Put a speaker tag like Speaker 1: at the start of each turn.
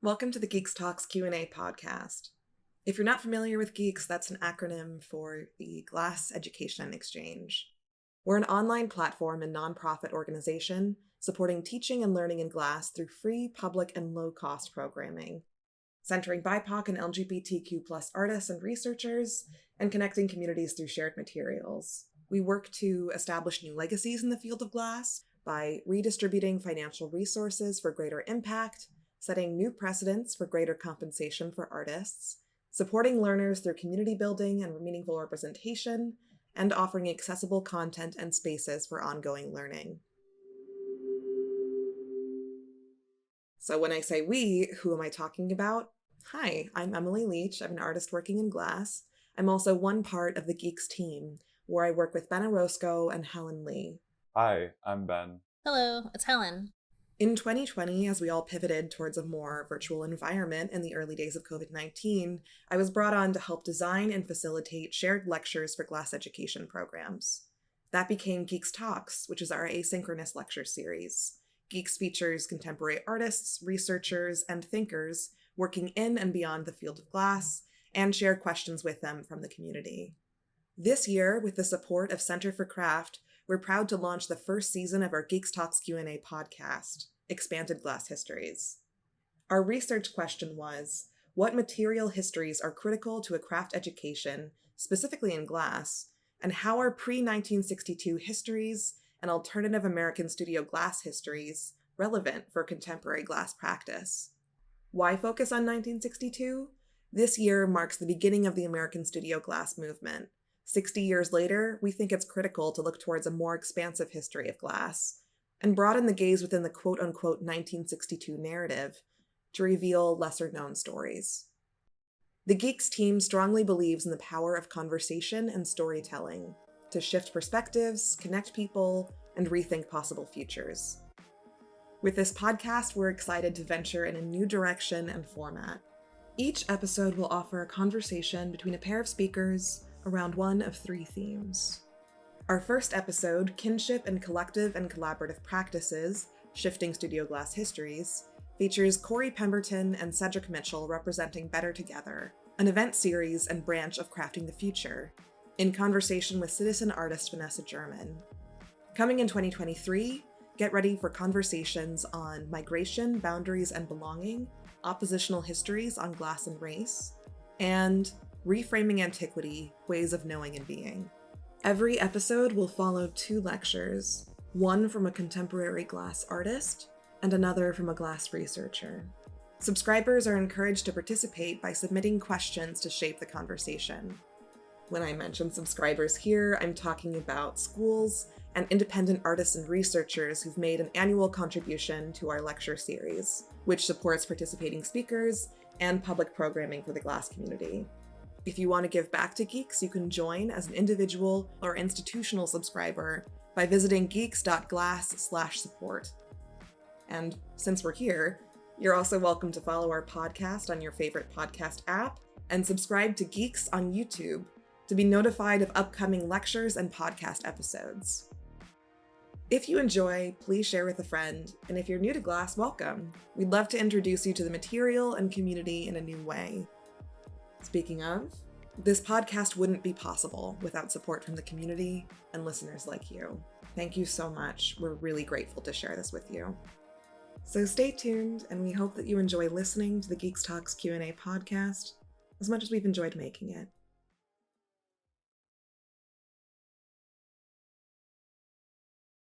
Speaker 1: Welcome to the Geeks Talks Q&A podcast. If you're not familiar with Geeks, that's an acronym for the Glass Education Exchange. We're an online platform and nonprofit organization supporting teaching and learning in Glass through free, public, and low-cost programming, centering BIPOC and LGBTQ+ artists and researchers, and connecting communities through shared materials. We work to establish new legacies in the field of Glass by redistributing financial resources for greater impact, setting new precedents for greater compensation for artists, supporting learners through community building and meaningful representation, and offering accessible content and spaces for ongoing learning. So when I say we, who am I talking about? Hi, I'm Emily Leach. I'm an artist working in Glass. I'm also one part of the Geeks team, where I work with Ben Orozco and Helen Lee.
Speaker 2: Hi, I'm Ben.
Speaker 3: Hello, it's Helen.
Speaker 1: In 2020, as we all pivoted towards a more virtual environment in the early days of COVID-19, I was brought on to help design and facilitate shared lectures for Glass education programs. That became Geeks Talks, which is our asynchronous lecture series. Geeks features contemporary artists, researchers, and thinkers working in and beyond the field of Glass, and share questions with them from the community. This year, with the support of Center for Craft, we're proud to launch the first season of our Geeks Talks Q&A podcast, Expanded Glass Histories. Our research question was, what material histories are critical to a craft education, specifically in Glass, and how are pre-1962 histories and alternative American studio glass histories relevant for contemporary glass practice? Why focus on 1962? This year marks the beginning of the American studio glass movement. 60 years later, we think it's critical to look towards a more expansive history of Glass and broaden the gaze within the quote-unquote 1962 narrative to reveal lesser-known stories. The Geeks team strongly believes in the power of conversation and storytelling to shift perspectives, connect people, and rethink possible futures. With this podcast, we're excited to venture in a new direction and format. Each episode will offer a conversation between a pair of speakers around one of three themes. Our first episode, Kinship and Collective and Collaborative Practices, Shifting Studio Glass Histories, features Corey Pemberton and Cedric Mitchell representing Better Together, an event series and branch of Crafting the Future, in conversation with citizen artist Vanessa German. Coming in 2023, get ready for conversations on migration, boundaries, and belonging, oppositional histories on glass and race, and Reframing Antiquity, Ways of Knowing and Being. Every episode will follow two lectures, one from a contemporary glass artist and another from a glass researcher. Subscribers are encouraged to participate by submitting questions to shape the conversation. When I mention subscribers here, I'm talking about schools and independent artists and researchers who've made an annual contribution to our lecture series, which supports participating speakers and public programming for the glass community. If you want to give back to Geeks, you can join as an individual or institutional subscriber by visiting geeks.glass/support. And since we're here, you're also welcome to follow our podcast on your favorite podcast app and subscribe to Geeks on YouTube to be notified of upcoming lectures and podcast episodes. If you enjoy, please share with a friend, and if you're new to Glass, welcome. We'd love to introduce you to the material and community in a new way. Speaking of, this podcast wouldn't be possible without support from the community and listeners like you. Thank you so much. We're really grateful to share this with you. So stay tuned, and we hope that you enjoy listening to the Geeks Talks Q&A podcast as much as we've enjoyed making it.